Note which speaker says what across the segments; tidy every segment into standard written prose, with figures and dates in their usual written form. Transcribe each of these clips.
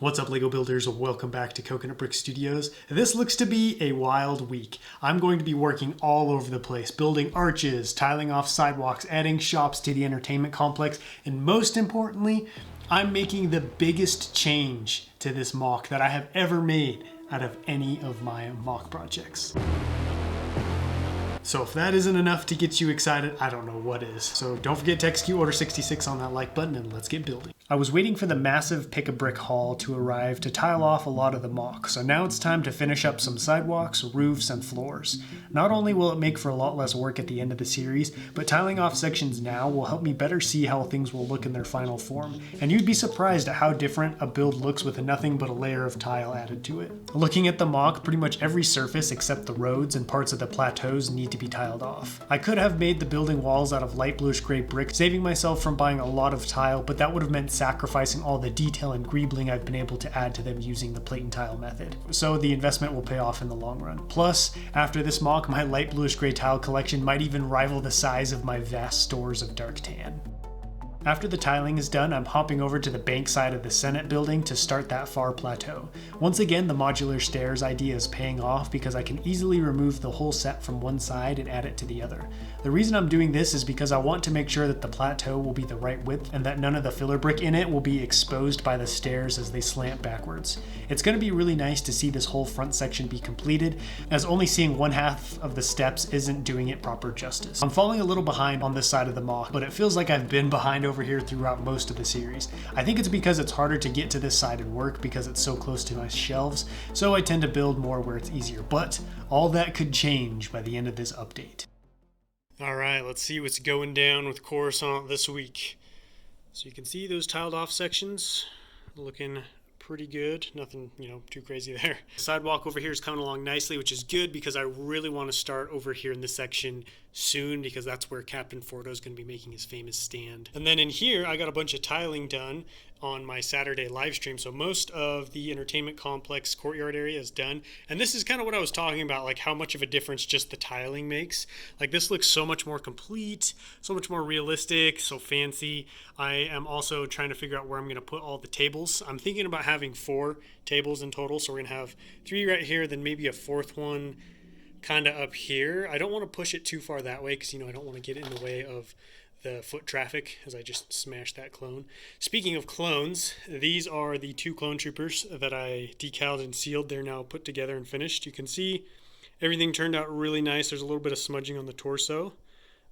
Speaker 1: What's up, LEGO builders? Welcome back to Coconut Brick Studios. This looks to be a wild week. I'm going to be working all over the place, building arches, tiling off sidewalks, adding shops to the entertainment complex, and most importantly, I'm making the biggest change to this MOC that I have ever made out of any of my MOC projects. So if that isn't enough to get you excited, I don't know what is. So don't forget to execute Order 66 on that like button and let's get building. I was waiting for the massive pick-a-brick haul to arrive to tile off a lot of the MOC, so now it's time to finish up some sidewalks, roofs, and floors. Not only will it make for a lot less work at the end of the series, but tiling off sections now will help me better see how things will look in their final form, and you'd be surprised at how different a build looks with nothing but a layer of tile added to it. Looking at the MOC, pretty much every surface except the roads and parts of the plateaus need to be tiled off. I could have made the building walls out of light bluish gray brick, saving myself from buying a lot of tile, but that would have meant sacrificing all the detail and greebling I've been able to add to them using the plate and tile method. So the investment will pay off in the long run. Plus, after this MOC, my light bluish gray tile collection might even rival the size of my vast stores of dark tan. After the tiling is done, I'm hopping over to the bank side of the Senate building to start that far plateau. Once again, the modular stairs idea is paying off because I can easily remove the whole set from one side and add it to the other. The reason I'm doing this is because I want to make sure that the plateau will be the right width and that none of the filler brick in it will be exposed by the stairs as they slant backwards. It's going to be really nice to see this whole front section be completed, as only seeing one half of the steps isn't doing it proper justice. I'm falling a little behind on this side of the MOC, but it feels like I've been behind over here throughout most of the series. I think it's because it's harder to get to this side and work because it's so close to my shelves, so I tend to build more where it's easier, but all that could change by the end of this update. Alright, let's see what's going down with Coruscant this week. So you can see those tiled off sections looking pretty good. Nothing, too crazy there. Sidewalk over here is coming along nicely, which is good because I really want to start over here in this section soon because that's where Captain Fordo is going to be making his famous stand. And then in here, I got a bunch of tiling done on my Saturday live stream. So most of the entertainment complex courtyard area is done. And this is kind of what I was talking about, like how much of a difference just the tiling makes. Like this looks so much more complete, so much more realistic, so fancy. I am also trying to figure out where I'm going to put all the tables. I'm thinking about having 4 tables in total. So we're going to have 3 right here, then maybe a 4th one kind of up here. I don't want to push it too far that way because, I don't want to get in the way of the foot traffic as I just smashed that clone. Speaking of clones, these are the 2 clone troopers that I decaled and sealed. They're now put together and finished. You can see everything turned out really nice. There's a little bit of smudging on the torso,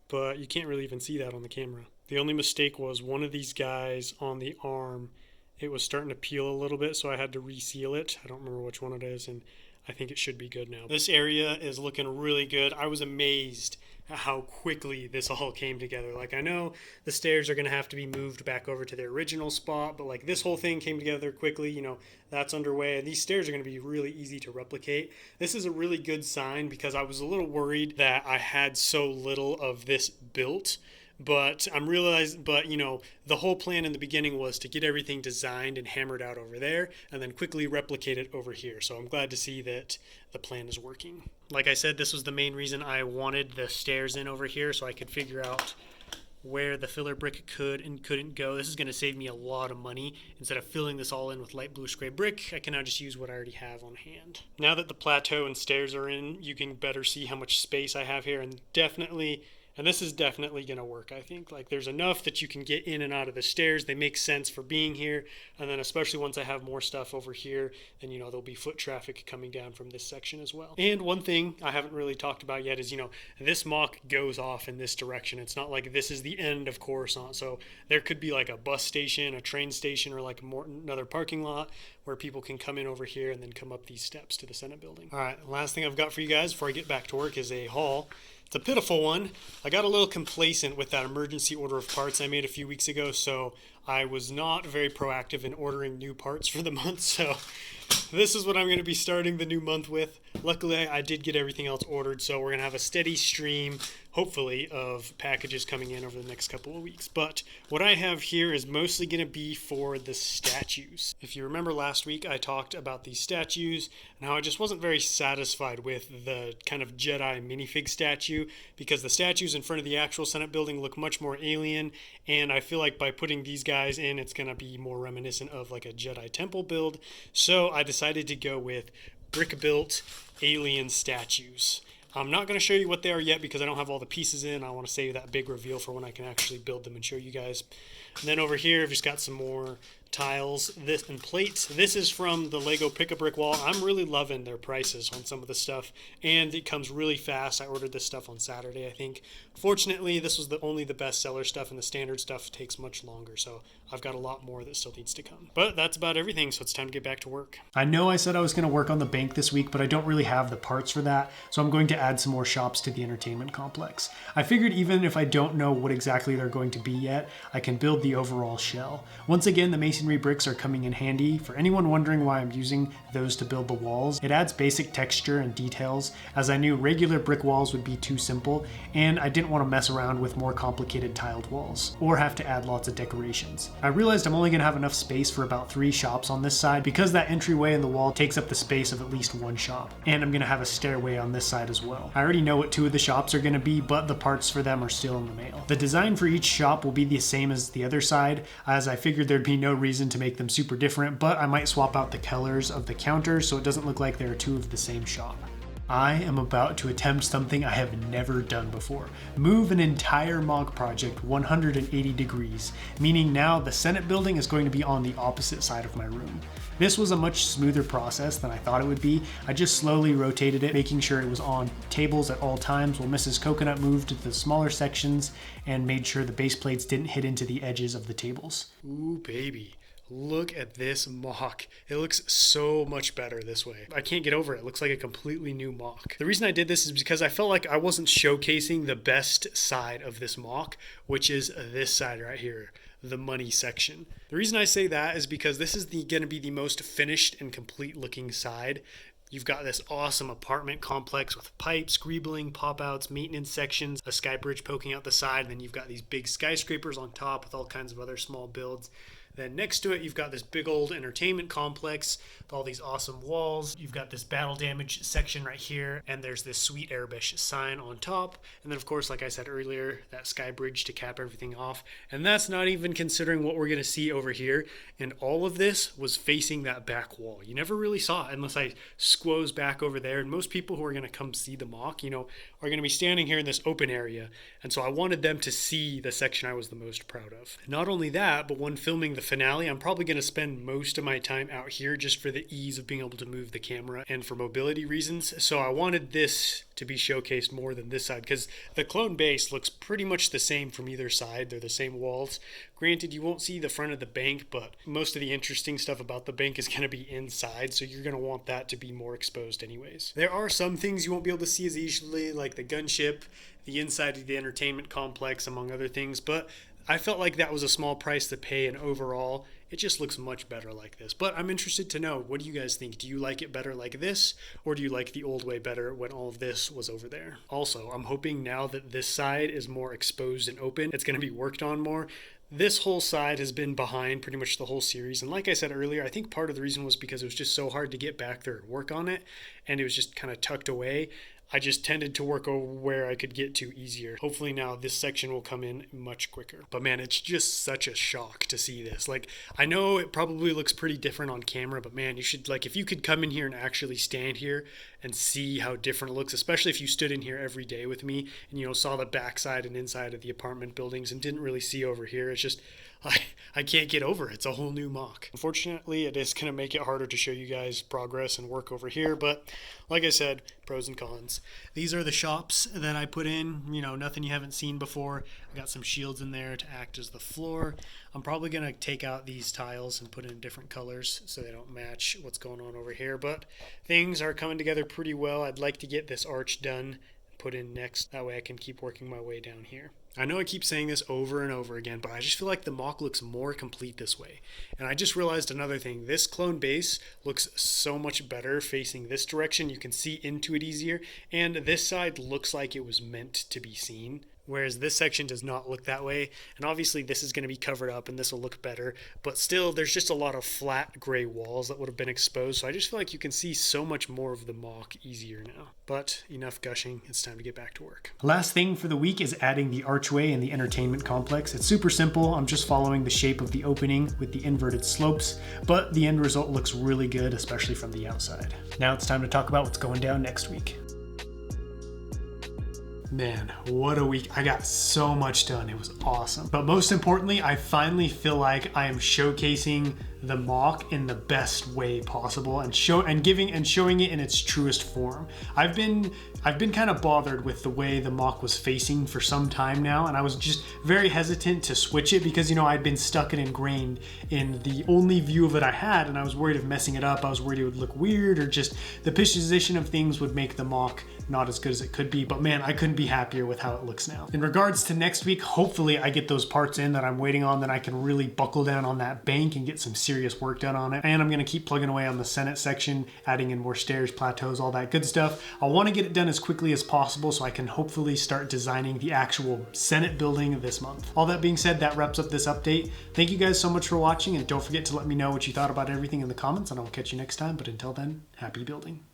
Speaker 1: but you can't really even see that on the camera. The only mistake was one of these guys on the arm. It was starting to peel a little bit, so I had to reseal it. I don't remember which one it is, and I think it should be good now. This area is looking really good. I was amazed at how quickly this all came together. Like, I know the stairs are going to have to be moved back over to their original spot, but like this whole thing came together quickly. That's underway, and these stairs are going to be really easy to replicate. This is a really good sign because I was a little worried that I had so little of this built. But the whole plan in the beginning was to get everything designed and hammered out over there and then quickly replicate it over here. So I'm glad to see that the plan is working. Like I said, this was the main reason I wanted the stairs in over here so I could figure out where the filler brick could and couldn't go. This is going to save me a lot of money. Instead of filling this all in with light bluish gray brick, I can now just use what I already have on hand. Now that the plateau and stairs are in, you can better see how much space I have here, and this is definitely going to work, I think. Like, there's enough that you can get in and out of the stairs. They make sense for being here. And then especially once I have more stuff over here, then, there'll be foot traffic coming down from this section as well. And one thing I haven't really talked about yet is, this MOC goes off in this direction. It's not like this is the end of Coruscant. So there could be like a bus station, a train station, or like another parking lot where people can come in over here and then come up these steps to the Senate building. All right, last thing I've got for you guys before I get back to work is a haul. It's a pitiful one. I got a little complacent with that emergency order of parts I made a few weeks ago, so I was not very proactive in ordering new parts for the month, so this is what I'm going to be starting the new month with. Luckily, I did get everything else ordered, so we're going to have a steady stream, hopefully, of packages coming in over the next couple of weeks. But what I have here is mostly going to be for the statues. If you remember last week, I talked about these statues and how I just wasn't very satisfied with the kind of Jedi minifig statue because the statues in front of the actual Senate building look much more alien, and I feel like by putting these guys guys in, it's going to be more reminiscent of like a Jedi Temple build. So I decided to go with brick-built alien statues. I'm not going to show you what they are yet because I don't have all the pieces in. I want to save that big reveal for when I can actually build them and show you guys. And then over here, I've just got some more tiles and plates. This is from the Lego Pick-a-Brick wall. I'm really loving their prices on some of the stuff, and it comes really fast. I ordered this stuff on Saturday, I think. Fortunately, this was only the bestseller stuff, and the standard stuff takes much longer, so I've got a lot more that still needs to come. But that's about everything, so it's time to get back to work. I know I said I was going to work on the bank this week, but I don't really have the parts for that, so I'm going to add some more shops to the entertainment complex. I figured even if I don't know what exactly they're going to be yet, I can build the overall shell. Once again, the masonry bricks are coming in handy. For anyone wondering why I'm using those to build the walls, it adds basic texture and details, as I knew regular brick walls would be too simple, and I didn't want to mess around with more complicated tiled walls, or have to add lots of decorations. I realized I'm only going to have enough space for about 3 shops on this side, because that entryway in the wall takes up the space of at least 1 shop, and I'm going to have a stairway on this side as well. I already know what 2 of the shops are going to be, but the parts for them are still in the mail. The design for each shop will be the same as the other side, as I figured there'd be no reason to make them super different, but I might swap out the colors of the counters so it doesn't look like there are 2 of the same shop. I am about to attempt something I have never done before. Move an entire MOG project 180 degrees, meaning now the Senate building is going to be on the opposite side of my room. This was a much smoother process than I thought it would be. I just slowly rotated it, making sure it was on tables at all times while Mrs. Coconut moved to the smaller sections and made sure the base plates didn't hit into the edges of the tables. Ooh, baby. Look at this MOC. It looks so much better this way. I can't get over it. It looks like a completely new MOC. The reason I did this is because I felt like I wasn't showcasing the best side of this MOC, which is this side right here, the money section. The reason I say that is because this is going to be the most finished and complete looking side. You've got this awesome apartment complex with pipes, greebling, pop-outs, maintenance sections, a sky bridge poking out the side, and then you've got these big skyscrapers on top with all kinds of other small builds. Then next to it, you've got this big old entertainment complex with all these awesome walls. You've got this battle damage section right here, and there's this sweet Arabish sign on top. And then, of course, like I said earlier, that sky bridge to cap everything off. And that's not even considering what we're going to see over here. And all of this was facing that back wall. You never really saw it unless I squoze back over there. And most people who are going to come see the MOC, are going to be standing here in this open area. And so I wanted them to see the section I was the most proud of. Not only that, but when filming the finale, I'm probably going to spend most of my time out here just for the ease of being able to move the camera and for mobility reasons. So I wanted this to be showcased more than this side because the clone base looks pretty much the same from either side. They're the same walls. Granted, you won't see the front of the bank, but most of the interesting stuff about the bank is going to be inside, so you're going to want that to be more exposed anyways. There are some things you won't be able to see as easily, like the gunship, the inside of the entertainment complex, among other things, but I felt like that was a small price to pay, and overall, it just looks much better like this. But I'm interested to know, what do you guys think? Do you like it better like this, or do you like the old way better when all of this was over there? Also, I'm hoping now that this side is more exposed and open, it's going to be worked on more. This whole side has been behind pretty much the whole series, and like I said earlier, I think part of the reason was because it was just so hard to get back there and work on it, and it was just kind of tucked away. I just tended to work over where I could get to easier. Hopefully now this section will come in much quicker. But man, it's just such a shock to see this. Like, I know it probably looks pretty different on camera, but man, you should, like, if you could come in here and actually stand here and see how different it looks, especially if you stood in here every day with me and, saw the backside and inside of the apartment buildings and didn't really see over here. It's just, I can't get over it. It's a whole new MOC. Unfortunately, it is going to make it harder to show you guys progress and work over here, but like I said, pros and cons. These are the shops that I put in, nothing you haven't seen before. I got some shields in there to act as the floor. I'm probably going to take out these tiles and put in different colors so they don't match what's going on over here, but things are coming together pretty well. I'd like to get this arch done, put in next. That way I can keep working my way down here. I know I keep saying this over and over again, but I just feel like the MOC looks more complete this way. And I just realized another thing. This clone base looks so much better facing this direction. You can see into it easier. And this side looks like it was meant to be seen. whereas this section does not look that way. And obviously this is going to be covered up and this will look better, but still there's just a lot of flat gray walls that would have been exposed. So I just feel like you can see so much more of the mock easier now. But enough gushing, it's time to get back to work. Last thing for the week is adding the archway in the entertainment complex. It's super simple. I'm just following the shape of the opening with the inverted slopes, but the end result looks really good, especially from the outside. Now it's time to talk about what's going down next week. Man, what a week. I got so much done. It was awesome. But most importantly, I finally feel like I am showcasing the mock in the best way possible and showing it in its truest form. I've been kind of bothered with the way the mock was facing for some time now, and I was just very hesitant to switch it because, you know, I'd been stuck and ingrained in the only view of it I had, and I was worried of messing it up. I was worried it would look weird, or just the position of things would make the mock not as good as it could be. But man, I couldn't be happier with how it looks now. In regards to next week, hopefully I get those parts in that I'm waiting on, that I can really buckle down on that bank and get some serious work done on it. And I'm gonna keep plugging away on the Senate section, adding in more stairs, plateaus, all that good stuff. I wanna get it done as quickly as possible so I can hopefully start designing the actual Senate building this month. All that being said, that wraps up this update. Thank you guys so much for watching, and don't forget to let me know what you thought about everything in the comments, and I'll catch you next time. But until then, happy building.